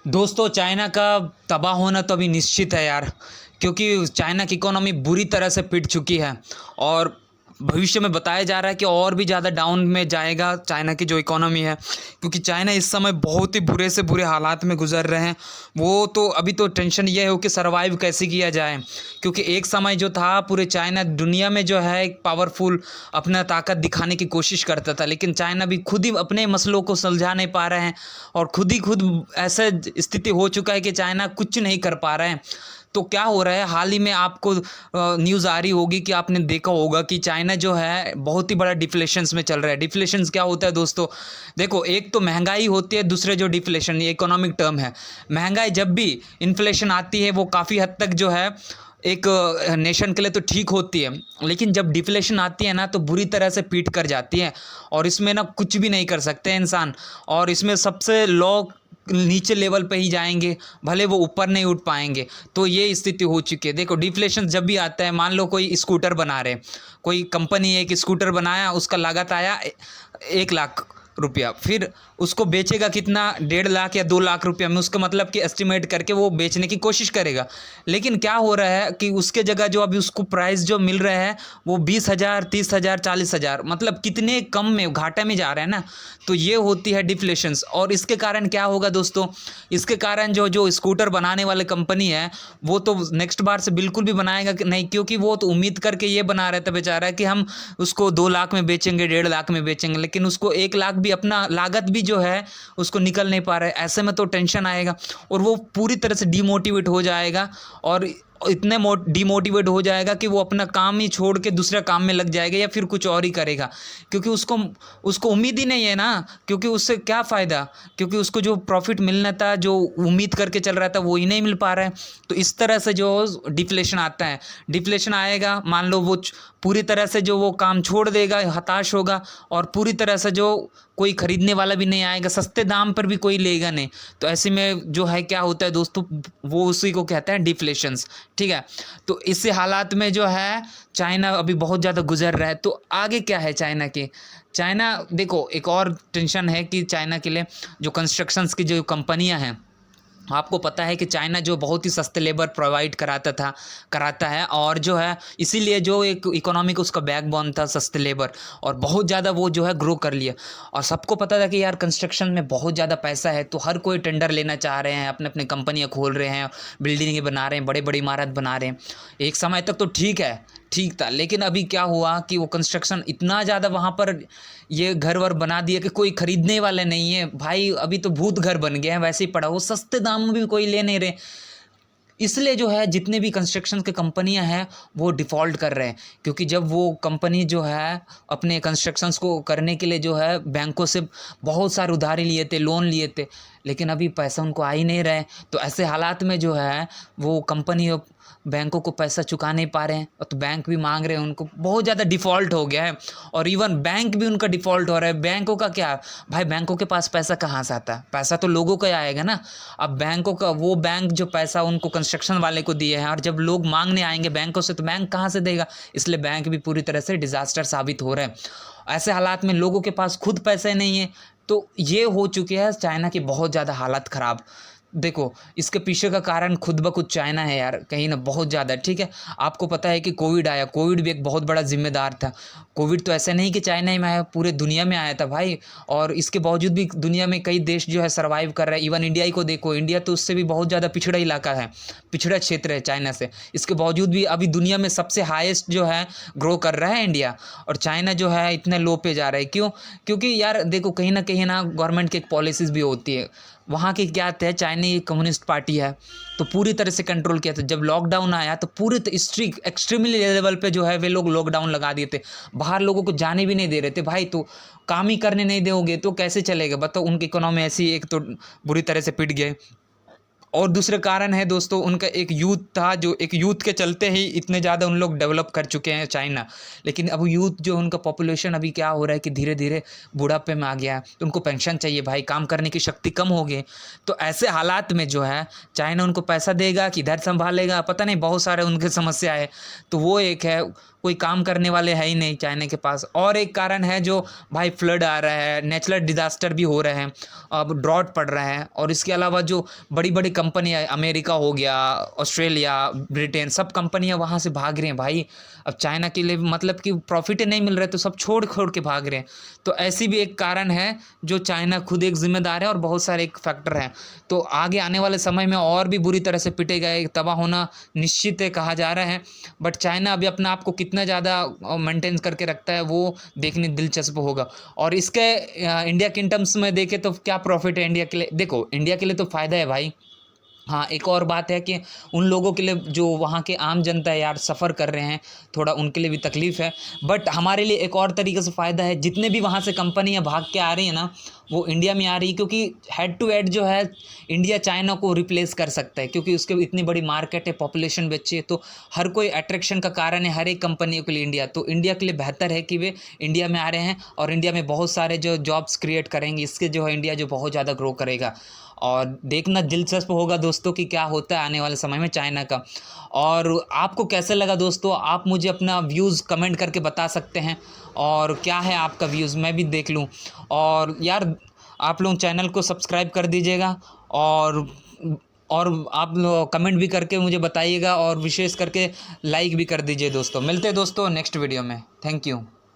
दोस्तों चाइना का तबाह होना तो अभी निश्चित है यार। क्योंकि चाइना की इकोनॉमी बुरी तरह से पिट चुकी है और भविष्य में बताया जा रहा है कि और भी ज़्यादा डाउन में जाएगा चाइना की जो इकोनॉमी है। क्योंकि चाइना इस समय बहुत ही बुरे से बुरे हालात में गुजर रहे हैं। वो तो अभी तो टेंशन ये है कि सरवाइव कैसे किया जाए। क्योंकि एक समय जो था पूरे चाइना दुनिया में जो है एक पावरफुल अपना ताकत दिखाने की कोशिश करता था, लेकिन चाइना भी खुद ही अपने मसलों को सुलझा नहीं पा रहे हैं और खुद ऐसा स्थिति हो चुका है कि चाइना कुछ नहीं कर पा रहे हैं। तो क्या हो रहा है, हाल ही में आपको न्यूज़ आ रही होगी कि आपने देखा होगा कि चाइना जो है बहुत ही बड़ा डिफ्लेशंस में चल रहा है। डिफ्लेशंस क्या होता है दोस्तों? देखो, एक तो महंगाई होती है, दूसरे जो डिफ्लेशन, ये इकोनॉमिक टर्म है। महंगाई जब भी इन्फ्लेशन आती है वो काफ़ी हद तक जो है एक नेशन के लिए तो ठीक होती है, लेकिन जब डिफ्लेशन आती है ना तो बुरी तरह से पीट कर जाती है और इसमें ना कुछ भी नहीं कर सकते इंसान। और इसमें सबसे लो नीचे लेवल पे ही जाएंगे, भले वो ऊपर नहीं उठ पाएंगे। तो ये स्थिति हो चुकी है। देखो, डिफ्लेशन जब भी आता है, मान लो कोई स्कूटर बना रहे, कोई कंपनी एक स्कूटर बनाया, उसका लागत आया 1 लाख रुपया, फिर उसको बेचेगा कितना, 1.5 लाख या 2 लाख रुपया में। उसका मतलब कि एस्टिमेट करके वो बेचने की कोशिश करेगा। लेकिन क्या हो रहा है कि उसके जगह जो अभी उसको प्राइस जो मिल रहा है वो 20,000, 30,000, 40,000, मतलब कितने कम में, घाटे में जा रहा है ना। तो ये होती है डिफ्लेशंस। और इसके कारण क्या होगा दोस्तों? इसके कारण जो जो स्कूटर बनाने वाले कंपनी है वो तो नेक्स्ट बार से बिल्कुल भी बनाएगा नहीं, क्योंकि वो तो उम्मीद करके ये बना रहा था बेचारा कि हम उसको 2 लाख में बेचेंगे, 1.5 लाख में बेचेंगे, लेकिन उसको 1 लाख भी अपना लागत भी जो है उसको निकल नहीं पा रहा है। ऐसे में तो टेंशन आएगा और वो पूरी तरह से डिमोटिवेट हो जाएगा और इतने डिमोटिवेट हो जाएगा कि वो अपना काम ही छोड़ के दूसरे काम में लग जाएगा या फिर कुछ और ही करेगा। क्योंकि उसको उसको उम्मीद ही नहीं है ना। क्योंकि उससे क्या फ़ायदा? क्योंकि उसको जो प्रॉफिट मिलना था, जो उम्मीद करके चल रहा था, वो ही नहीं मिल पा रहा है। तो इस तरह से जो डिफ्लेशन आता है, डिफ्लेशन आएगा, मान लो वो पूरी तरह से जो वो काम छोड़ देगा, हताश होगा और पूरी तरह से जो कोई खरीदने वाला भी नहीं आएगा, सस्ते दाम पर भी कोई लेगा नहीं। तो ऐसे में जो है क्या होता है दोस्तों, वो उसी को कहते हैं डिफ्लेशंस। ठीक है। तो इस हालात में जो है चाइना अभी बहुत ज़्यादा गुजर रहा है। तो आगे क्या है चाइना की? चाइना, देखो, एक और टेंशन है कि चाइना के लिए जो कंस्ट्रक्शंस की जो कंपनियां हैं, आपको पता है कि चाइना जो बहुत ही सस्ते लेबर प्रोवाइड कराता है और जो है इसीलिए जो एक इकोनॉमिक उसका बैकबोन था सस्ते लेबर, और बहुत ज़्यादा वो जो है ग्रो कर लिया। और सबको पता था कि यार कंस्ट्रक्शन में बहुत ज़्यादा पैसा है, तो हर कोई टेंडर लेना चाह रहे हैं, अपने अपने कंपनियां खोल रहे हैं, बिल्डिंगें बना रहे हैं, बड़े बड़ी इमारत बना रहे हैं। एक समय तक तो ठीक था, लेकिन अभी क्या हुआ कि वो कंस्ट्रक्शन इतना ज़्यादा वहाँ पर ये घर वर बना दिया कि कोई खरीदने वाले नहीं है भाई। अभी तो भूत घर बन गए हैं, वैसे ही पड़ा, वो सस्ते दाम में भी कोई ले नहीं रहे। इसलिए जो है जितने भी कंस्ट्रक्शन की कंपनियां हैं वो डिफ़ॉल्ट कर रहे हैं। क्योंकि जब वो कंपनी जो है अपने कंस्ट्रक्शंस को करने के लिए जो है बैंकों से बहुत सारे उधारी लिए थे, लोन लिए थे, लेकिन अभी पैसा उनको आ ही नहीं रहा है। तो ऐसे हालात में जो है वो कंपनी अब बैंकों को पैसा चुका नहीं पा रहे हैं, और तो बैंक भी मांग रहे हैं उनको, बहुत ज़्यादा डिफ़ॉल्ट हो गया है। और इवन बैंक भी उनका डिफ़ॉल्ट हो रहा है। बैंकों का क्या भाई, बैंकों के पास पैसा कहाँ से आता है? पैसा तो लोगों का ही आएगा ना। अब बैंकों का, वो बैंक जो पैसा उनको कंस्ट्रक्शन वाले को दिए हैं, और जब लोग मांगने आएंगे बैंकों से तो बैंक कहाँ से देगा? इसलिए बैंक भी पूरी तरह से डिज़ास्टर साबित हो रहे हैं। ऐसे हालात में लोगों के पास खुद पैसे नहीं है। तो ये हो चुके हैं चाइना की बहुत ज़्यादा हालत ख़राब। देखो, इसके पीछे का कारण खुद ब खुद चाइना है यार, कहीं ना बहुत ज़्यादा। ठीक है। आपको पता है कि कोविड आया, कोविड भी एक बहुत बड़ा जिम्मेदार था। कोविड तो ऐसा नहीं कि चाइना ही में आया, पूरे दुनिया में आया था भाई। और इसके बावजूद भी दुनिया में कई देश जो है सर्वाइव कर रहे हैं। इवन इंडिया ही को देखो, इंडिया तो उससे भी बहुत ज़्यादा पिछड़ा इलाका है, पिछड़ा क्षेत्र है चाइना से। इसके बावजूद भी अभी दुनिया में सबसे हाईएस्ट जो है ग्रो कर रहा है इंडिया, और चाइना जो है इतने लो पे जा रहा है। क्यों? क्योंकि यार देखो, कहीं ना गवर्नमेंट की एक पॉलिसीज़ भी होती है। वहाँ की क्या थे, चाइना की कम्युनिस्ट पार्टी है, तो पूरी तरह से कंट्रोल किया था। जब लॉकडाउन आया तो पूरे स्ट्रिक्ट एक्सट्रीमली लेवल पे जो है वे लोग लॉकडाउन लगा दिए थे, बाहर लोगों को जाने भी नहीं दे रहे थे भाई। तो काम ही करने नहीं दोगे तो कैसे चलेगा बताओ? उनकी इकोनॉमी ऐसी एक तो बुरी तरह से पिट गए। और दूसरे कारण है दोस्तों, उनका एक यूथ था, जो एक यूथ के चलते ही इतने ज़्यादा उन लोग डेवलप कर चुके हैं चाइना। लेकिन अब यूथ जो उनका पॉपुलेशन अभी क्या हो रहा है कि धीरे धीरे बुढ़ापे में आ गया है, तो उनको पेंशन चाहिए भाई, काम करने की शक्ति कम हो गई। तो ऐसे हालात में जो है चाइना उनको पैसा देगा कि इधर संभालेगा, पता नहीं, बहुत सारे उनके समस्या है। तो वो एक है। कोई काम करने वाले है ही नहीं चाइना के पास। और एक कारण है जो भाई फ्लड आ रहा है, नेचुरल डिज़ास्टर भी हो रहे हैं, अब ड्रॉट पड़ रहा है। और इसके अलावा जो बड़ी बड़ी कंपनियाँ, अमेरिका हो गया, ऑस्ट्रेलिया, ब्रिटेन, सब कंपनियाँ वहाँ से भाग रही हैं भाई। अब चाइना के लिए मतलब कि प्रॉफिट ही नहीं मिल रहा है तो सब छोड़ छोड़ के भाग रहे हैं। तो ऐसी भी एक कारण है जो चाइना खुद एक जिम्मेदार है, और बहुत सारे एक फैक्टर हैं। तो आगे आने वाले समय में और भी बुरी तरह से पिटेगा, एक तबाह होना निश्चित है कहा जा रहा है। बट चाइना अभी अपने आप को कितना ज़्यादा मेंटेन करके रखता है वो देखने दिलचस्प होगा। और इसके इंडिया के टर्म्स में देखें तो क्या प्रॉफिट है इंडिया के लिए? देखो, इंडिया के लिए तो फ़ायदा है भाई। हाँ, एक और बात है कि उन लोगों के लिए जो वहाँ के आम जनता है यार, सफ़र कर रहे हैं, थोड़ा उनके लिए भी तकलीफ़ है। बट हमारे लिए एक और तरीके से फ़ायदा है, जितने भी वहाँ से कंपनियाँ भाग के आ रही हैं ना, वो इंडिया में आ रही है, क्योंकि हेड टू हेड जो है इंडिया चाइना को रिप्लेस कर सकता है, क्योंकि उसके इतनी बड़ी मार्केट है, पॉपुलेशन भी अच्छी है। तो हर कोई अट्रैक्शन का कारण है हर एक कंपनियों के लिए इंडिया। तो इंडिया के लिए बेहतर है कि वे इंडिया में आ रहे हैं, और इंडिया में बहुत सारे जो जॉब्स क्रिएट करेंगे, इसके जो है इंडिया जो बहुत ज़्यादा ग्रो करेगा। और देखना दिलचस्प होगा दोस्तों कि क्या होता है आने वाले समय में चाइना का। और आपको कैसे लगा दोस्तों, आप मुझे अपना व्यूज़ कमेंट करके बता सकते हैं, और क्या है आपका व्यूज़ मैं भी देख लूँ। और यार आप लोग चैनल को सब्सक्राइब कर दीजिएगा, और आप लोग कमेंट भी करके मुझे बताइएगा, और विशेष करके लाइक भी कर दीजिए दोस्तों। मिलते हैं दोस्तों नेक्स्ट वीडियो में। Thank you.